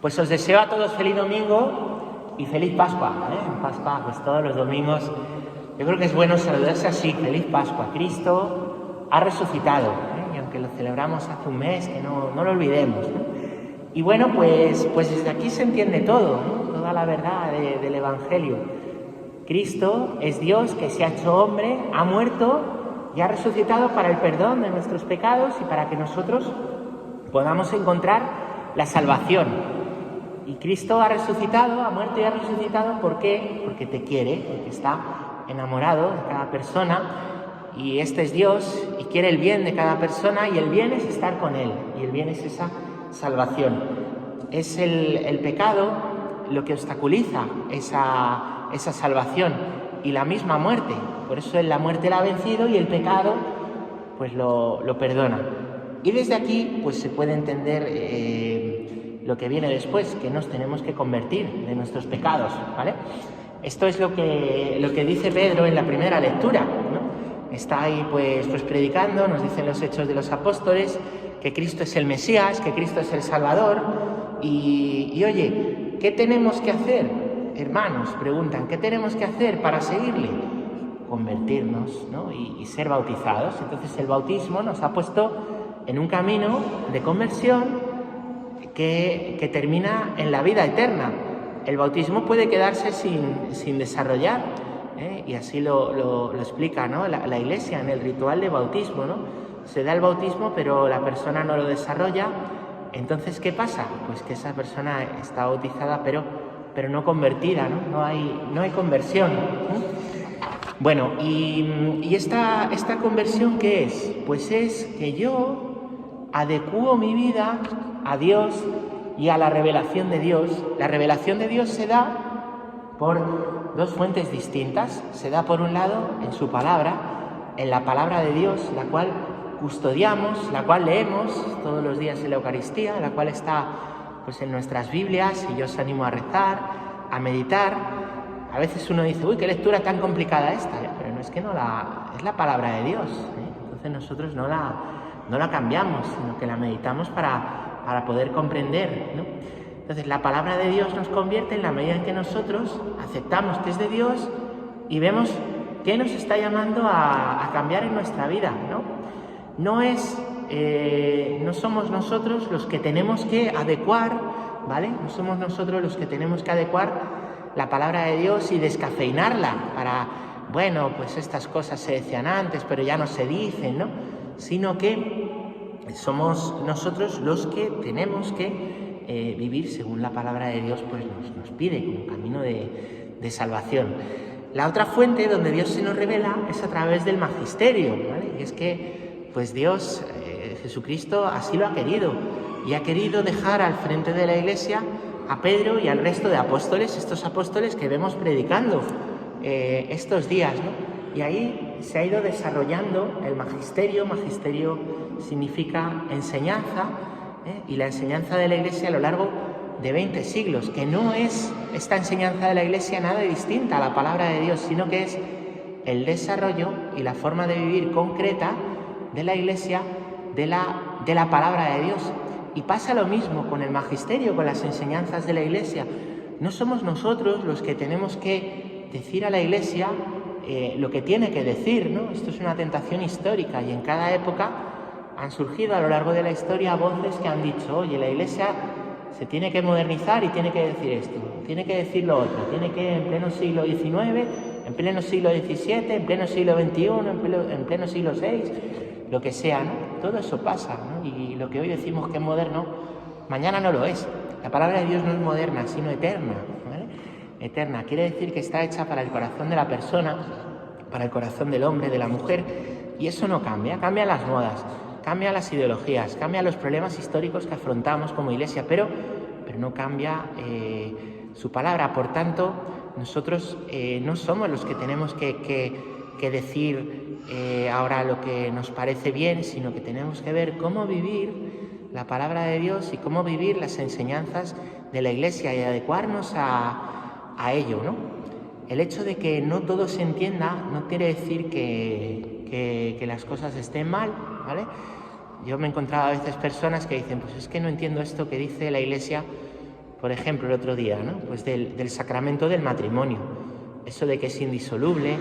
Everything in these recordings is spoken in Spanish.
Pues os deseo a todos feliz domingo y feliz Pascua. En Pascua, pues todos los domingos, yo creo que es bueno saludarse así, feliz Pascua. Cristo ha resucitado, y aunque lo celebramos hace un mes, que no lo olvidemos. Y bueno, pues desde aquí se entiende todo, toda la verdad del Evangelio. Cristo es Dios que se ha hecho hombre, ha muerto y ha resucitado para el perdón de nuestros pecados y para que nosotros podamos encontrar la salvación. Y Cristo ha resucitado, ha muerto y ha resucitado, ¿por qué? Porque te quiere, porque está enamorado de cada persona, y este es Dios y quiere el bien de cada persona, y el bien es estar con Él, y el bien es esa salvación. Es el pecado lo que obstaculiza esa salvación y la misma muerte. Por eso en la muerte la ha vencido y el pecado pues lo perdona. Y desde aquí pues se puede entender lo que viene después, que nos tenemos que convertir de nuestros pecados, ¿vale? Esto es lo que dice Pedro en la primera lectura, ¿no? Está ahí pues predicando, nos dicen los Hechos de los Apóstoles, que Cristo es el Mesías, que Cristo es el Salvador, y oye, ¿qué tenemos que hacer? Hermanos, preguntan, ¿qué tenemos que hacer para seguirle? Convertirnos, ¿no? y ser bautizados. Entonces el bautismo nos ha puesto en un camino de conversión que termina en la vida eterna. El bautismo puede quedarse sin desarrollar, y así lo explica, ¿no? la Iglesia en el ritual de bautismo, ¿no? Se da el bautismo, pero la persona no lo desarrolla. Entonces, ¿qué pasa? Pues que esa persona está bautizada, pero no convertida, ¿no? No hay conversión. Bueno, y esta conversión, ¿qué es? Pues es que yo adecuo mi vida a Dios y a la revelación de Dios. La revelación de Dios se da por dos fuentes distintas. Se da por un lado en su palabra, en la palabra de Dios, la cual custodiamos, la cual leemos todos los días en la Eucaristía, la cual está pues en nuestras Biblias, y yo os animo a rezar, a meditar. A veces uno dice, uy, qué lectura tan complicada esta, pero no es que es la palabra de Dios, Entonces nosotros no la cambiamos, sino que la meditamos para poder comprender, ¿no? Entonces la palabra de Dios nos convierte en la medida en que nosotros aceptamos que es de Dios y vemos qué nos está llamando a cambiar en nuestra vida, ¿no? No somos nosotros los que tenemos que adecuar, ¿vale? No somos nosotros los que tenemos que adecuar la palabra de Dios y descafeinarla para, bueno, pues estas cosas se decían antes, pero ya no se dicen, ¿no? Sino que somos nosotros los que tenemos que vivir según la palabra de Dios pues nos pide, como camino de salvación. La otra fuente donde Dios se nos revela es a través del magisterio, ¿vale? Y es que pues Dios, Jesucristo, así lo ha querido, y ha querido dejar al frente de la Iglesia a Pedro y al resto de apóstoles, estos apóstoles que vemos predicando estos días, ¿no? Y ahí se ha ido desarrollando el magisterio. Magisterio significa enseñanza, y la enseñanza de la Iglesia a lo largo de 20 siglos, que no es esta enseñanza de la Iglesia nada distinta a la palabra de Dios, sino que es el desarrollo y la forma de vivir concreta de la Iglesia de la palabra de Dios. Y pasa lo mismo con el magisterio, con las enseñanzas de la Iglesia. No somos nosotros los que tenemos que decir a la Iglesia lo que tiene que decir, ¿no? Esto es una tentación histórica, y en cada época han surgido a lo largo de la historia voces que han dicho, oye, la Iglesia se tiene que modernizar y tiene que decir esto, tiene que decir lo otro, tiene que en pleno siglo XIX, en pleno siglo XVII, en pleno siglo XXI, en pleno siglo VI, lo que sea, ¿no? Todo eso pasa, ¿no? Y lo que hoy decimos que es moderno, mañana no lo es. La palabra de Dios no es moderna, sino eterna, ¿vale? Eterna. Quiere decir que está hecha para el corazón de la persona, para el corazón del hombre, de la mujer, y eso no cambia. Cambian las modas, cambian las ideologías, cambian los problemas históricos que afrontamos como Iglesia, pero no cambia su palabra. Por tanto, nosotros no somos los que tenemos que decir ahora lo que nos parece bien, sino que tenemos que ver cómo vivir la palabra de Dios y cómo vivir las enseñanzas de la Iglesia y adecuarnos a ello, ¿no? El hecho de que no todo se entienda no quiere decir que las cosas estén mal, ¿vale? Yo me he encontrado a veces personas que dicen, pues es que no entiendo esto que dice la Iglesia por ejemplo, el otro día, ¿no? Pues del sacramento del matrimonio. Eso de que es indisoluble,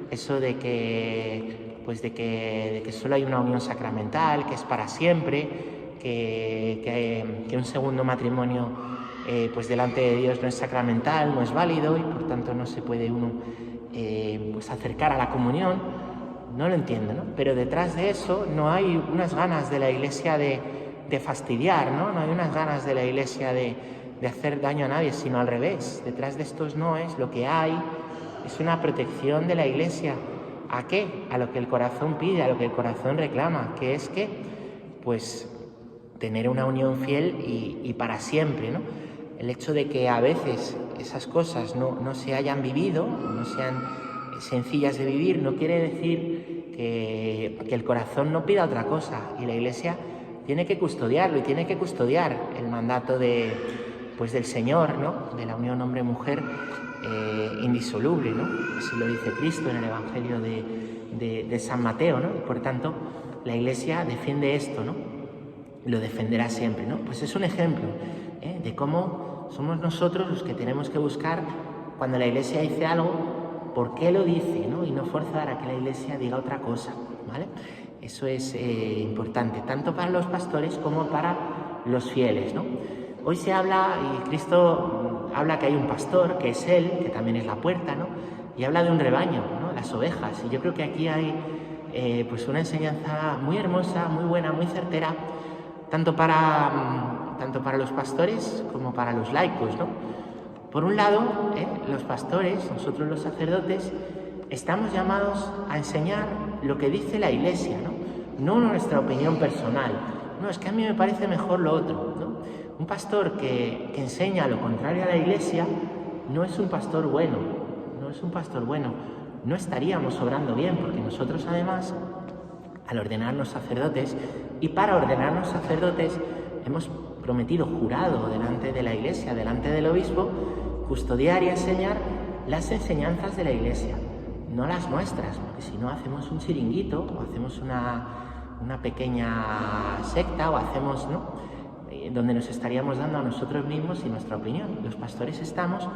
eso de que solo hay una unión sacramental, que es para siempre, que un segundo matrimonio pues delante de Dios no es sacramental, no es válido y por tanto no se puede uno pues acercar a la comunión. No lo entiendo, ¿no? Pero detrás de eso no hay unas ganas de la Iglesia de fastidiar, ¿no? No hay unas ganas de la Iglesia de hacer daño a nadie, sino al revés. Detrás de estos noes lo que hay es una protección de la Iglesia. ¿A qué? A lo que el corazón pide, a lo que el corazón reclama, que es que, pues, tener una unión fiel y para siempre, ¿no? El hecho de que a veces esas cosas no se hayan vivido, no sean sencillas de vivir, no quiere decir que el corazón no pida otra cosa, y la Iglesia tiene que custodiarlo y tiene que custodiar el mandato del Señor, ¿no? De la unión hombre-mujer indisoluble, ¿no? Así lo dice Cristo en el Evangelio de San Mateo, ¿no? Por tanto, la Iglesia defiende esto, ¿no? Lo defenderá siempre, ¿no? Pues es un ejemplo de cómo somos nosotros los que tenemos que buscar, cuando la Iglesia dice algo, por qué lo dice, ¿no? Y no forzar a que la Iglesia diga otra cosa, ¿vale? Eso es importante, tanto para los pastores como para los fieles, ¿no? Hoy se habla, y Cristo habla, que hay un pastor, que es Él, que también es la puerta, ¿no? Y habla de un rebaño, ¿no? Las ovejas. Y yo creo que aquí hay pues una enseñanza muy hermosa, muy buena, muy certera, tanto para los pastores como para los laicos, ¿no? Por un lado, los pastores, nosotros los sacerdotes, estamos llamados a enseñar lo que dice la Iglesia, no nuestra opinión personal. No, es que a mí me parece mejor lo otro, ¿no? Un pastor que enseña lo contrario a la Iglesia no es un pastor bueno, no es un pastor bueno. No estaríamos obrando bien, porque nosotros además, al ordenarnos sacerdotes, y para ordenarnos sacerdotes, hemos prometido, jurado delante de la Iglesia, delante del obispo, custodiar y enseñar las enseñanzas de la Iglesia, no las nuestras, porque si no hacemos un chiringuito, o hacemos una pequeña secta, o hacemos, ¿no?, donde nos estaríamos dando a nosotros mismos y nuestra opinión. Los pastores estamos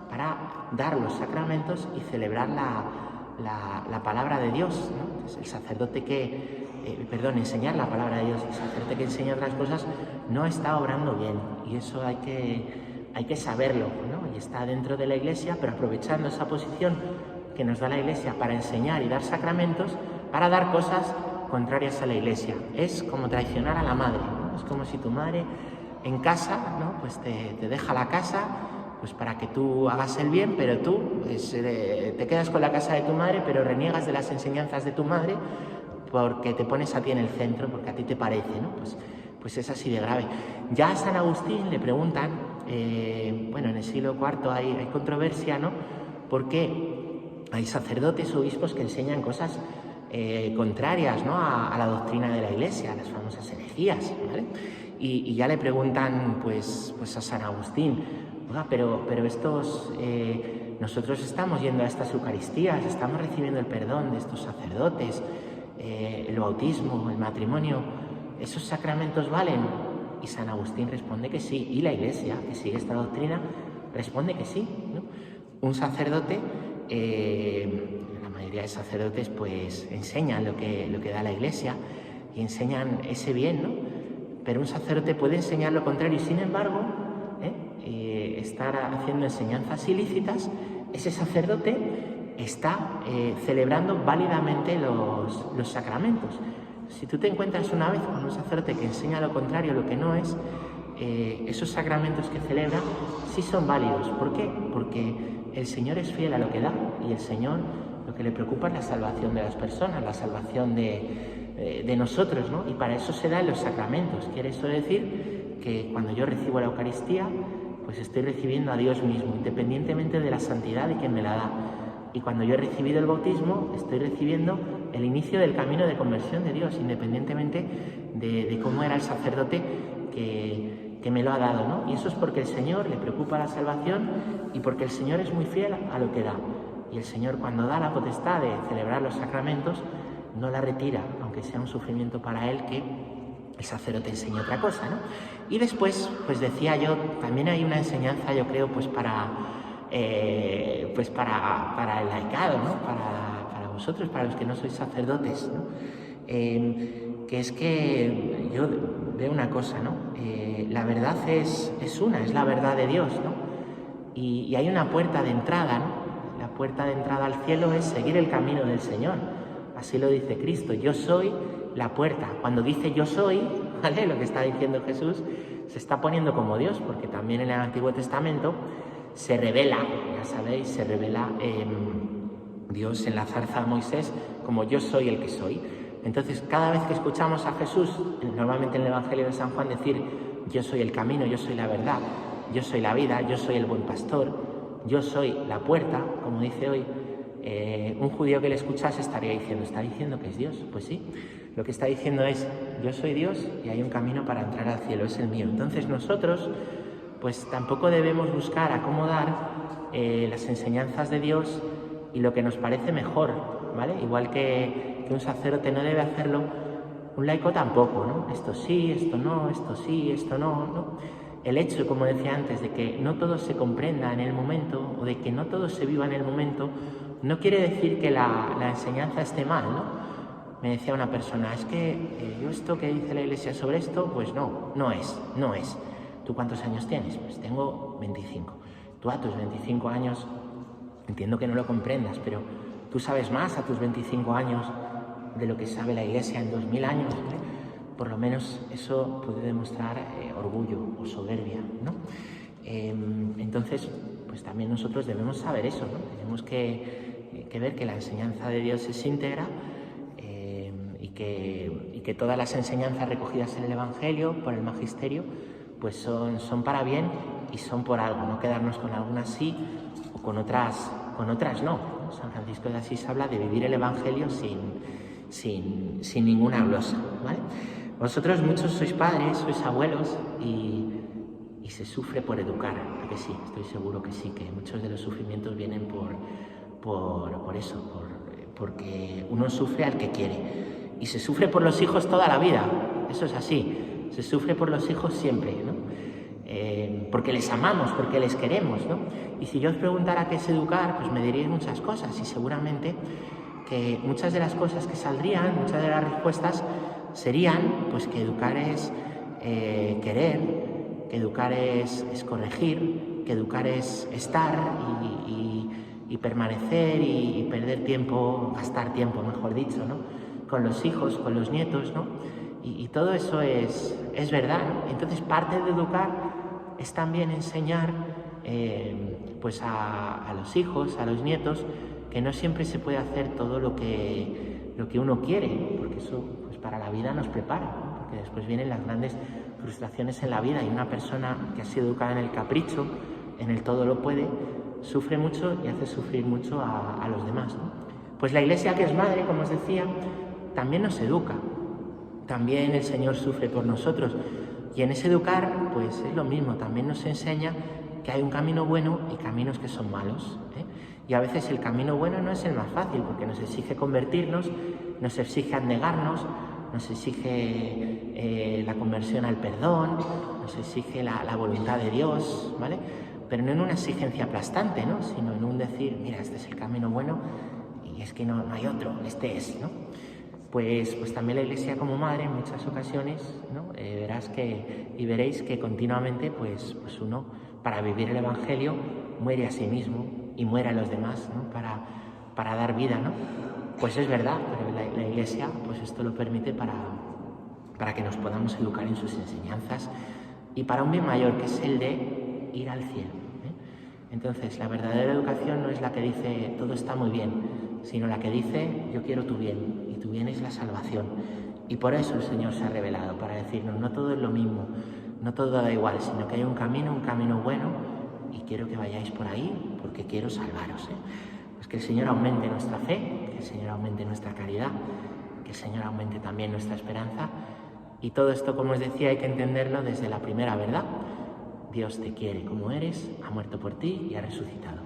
para dar los sacramentos y celebrar la palabra de Dios, ¿no? Entonces, el sacerdote enseñar la palabra de Dios. El sacerdote que enseña otras cosas no está obrando bien, y eso hay que saberlo, ¿no? Y está dentro de la Iglesia, pero aprovechando esa posición que nos da la Iglesia para enseñar y dar sacramentos, para dar cosas contrarias a la Iglesia. Es como traicionar a la madre, ¿no? Es como si tu madre en casa, ¿no?, pues te deja la casa, pues para que tú hagas el bien, pero tú te quedas con la casa de tu madre, pero reniegas de las enseñanzas de tu madre porque te pones a ti en el centro, porque a ti te parece, ¿no? Pues es así de grave. Ya a San Agustín le preguntan, en el siglo IV hay controversia, ¿no?, porque hay sacerdotes, obispos que enseñan cosas contrarias, ¿no?, a la doctrina de la Iglesia, las famosas herejías, ¿vale? Y ya le preguntan pues a San Agustín, oiga, pero nosotros estamos yendo a estas Eucaristías, estamos recibiendo el perdón de estos sacerdotes, el bautismo, el matrimonio, ¿esos sacramentos valen? Y San Agustín responde que sí, y la Iglesia, que sigue esta doctrina, responde que sí, ¿no? Un sacerdote, la mayoría de sacerdotes, pues enseñan lo que da la Iglesia y enseñan ese bien, ¿no? Pero un sacerdote puede enseñar lo contrario y, sin embargo, estar haciendo enseñanzas ilícitas. Ese sacerdote está celebrando válidamente los sacramentos. Si tú te encuentras una vez con un sacerdote que enseña lo contrario, lo que no es, esos sacramentos que celebra sí son válidos. ¿Por qué? Porque el Señor es fiel a lo que da, y el Señor lo que le preocupa es la salvación de las personas, la salvación de nosotros, ¿no? Y para eso se dan los sacramentos. Quiere eso decir que cuando yo recibo la Eucaristía, pues estoy recibiendo a Dios mismo, independientemente de la santidad de quien me la da. Y cuando yo he recibido el bautismo, estoy recibiendo el inicio del camino de conversión de Dios, independientemente de cómo era el sacerdote que me lo ha dado, ¿no? Y eso es porque el Señor le preocupa la salvación y porque el Señor es muy fiel a lo que da. Y el Señor, cuando da la potestad de celebrar los sacramentos, no la retira, aunque sea un sufrimiento para Él que el sacerdote enseña otra cosa, ¿no? Y después, pues decía yo, también hay una enseñanza, yo creo, pues para el laicado, ¿no? Para vosotros, para los que no sois sacerdotes, ¿no? Que es que yo veo una cosa, ¿no? La verdad es una, es la verdad de Dios, ¿no? Y hay una puerta de entrada, ¿no? La puerta de entrada al cielo es seguir el camino del Señor. Así lo dice Cristo, yo soy la puerta. Cuando dice yo soy, ¿vale? Lo que está diciendo Jesús, se está poniendo como Dios, porque también en el Antiguo Testamento se revela, ya sabéis, se revela Dios en la zarza de Moisés como yo soy el que soy. Entonces, cada vez que escuchamos a Jesús, normalmente en el Evangelio de San Juan, decir yo soy el camino, yo soy la verdad, yo soy la vida, yo soy el buen pastor, yo soy la puerta, como dice hoy, un judío que le escuchase estaría diciendo, ¿está diciendo que es Dios? Pues sí, lo que está diciendo es, yo soy Dios y hay un camino para entrar al cielo, es el mío. Entonces nosotros, pues tampoco debemos buscar acomodar las enseñanzas de Dios y lo que nos parece mejor, ¿vale? Igual que un sacerdote no debe hacerlo, un laico tampoco, ¿no? Esto sí, esto no, esto sí, esto no, ¿no? El hecho, como decía antes, de que no todo se comprenda en el momento o de que no todo se viva en el momento, no quiere decir que la enseñanza esté mal, ¿no? Me decía una persona, es que yo esto que dice la Iglesia sobre esto, pues no es. ¿Tú cuántos años tienes? Pues tengo 25. Tú a tus 25 años, entiendo que no lo comprendas, pero tú sabes más a tus 25 años de lo que sabe la Iglesia en 2000 años, ¿vale? Por lo menos eso puede demostrar orgullo o soberbia, ¿no? Entonces, pues también nosotros debemos saber eso, ¿no? Tenemos que ver que la enseñanza de Dios es íntegra y que todas las enseñanzas recogidas en el Evangelio, por el Magisterio, pues son para bien y son por algo, no quedarnos con algunas sí o con otras no. San Francisco de Asís habla de vivir el Evangelio sin ninguna glosa, ¿vale? Vosotros muchos sois padres, sois abuelos y se sufre por educar, ¿a que sí? Estoy seguro que sí, que muchos de los sufrimientos vienen por eso, porque uno sufre al que quiere. Y se sufre por los hijos toda la vida, eso es así, se sufre por los hijos siempre, ¿no? Porque les amamos, porque les queremos, ¿no? Y si yo os preguntara qué es educar, pues me diríais muchas cosas y seguramente que muchas de las cosas que saldrían, muchas de las respuestas serían pues que educar es querer, que educar es corregir, que educar es estar y permanecer y perder tiempo, gastar tiempo, mejor dicho, ¿no? Con los hijos, con los nietos, ¿no? Y todo eso es verdad, ¿no? Entonces parte de educar es también enseñar pues a los hijos, a los nietos, que no siempre se puede hacer todo lo que uno quiere, porque eso pues para la vida nos prepara, ¿no? Porque después vienen las grandes frustraciones en la vida y una persona que ha sido educada en el capricho, en el todo lo puede, sufre mucho y hace sufrir mucho a los demás, ¿no? Pues la Iglesia, que es madre, como os decía, también nos educa, también el Señor sufre por nosotros y en ese educar pues es lo mismo, también nos enseña que hay un camino bueno y caminos que son malos, ¿eh? Y a veces el camino bueno no es el más fácil porque nos exige convertirnos, nos exige abnegarnos, nos exige la conversión al perdón, nos exige la voluntad de Dios, ¿vale? Pero no en una exigencia aplastante, ¿no? Sino en un decir, mira, este es el camino bueno y es que no hay otro, este es, ¿no? Pues también la Iglesia como madre en muchas ocasiones, ¿no? Veréis que continuamente pues uno para vivir el Evangelio muere a sí mismo y muere a los demás, ¿no? Para dar vida, ¿no? Pues es verdad, pero la Iglesia pues esto lo permite para que nos podamos educar en sus enseñanzas y para un bien mayor, que es el de ir al cielo, ¿eh? Entonces la verdadera educación no es la que dice todo está muy bien, sino la que dice yo quiero tu bien, y tu bien es la salvación. Y por eso el Señor se ha revelado, para decirnos no todo es lo mismo, no todo da igual, sino que hay un camino bueno, y quiero que vayáis por ahí porque quiero salvaros, ¿eh? Pues que el Señor aumente nuestra fe, que el Señor aumente nuestra caridad, que el Señor aumente también nuestra esperanza. Y todo esto, como os decía, hay que entenderlo desde la primera verdad. Dios te quiere como eres, ha muerto por ti y ha resucitado.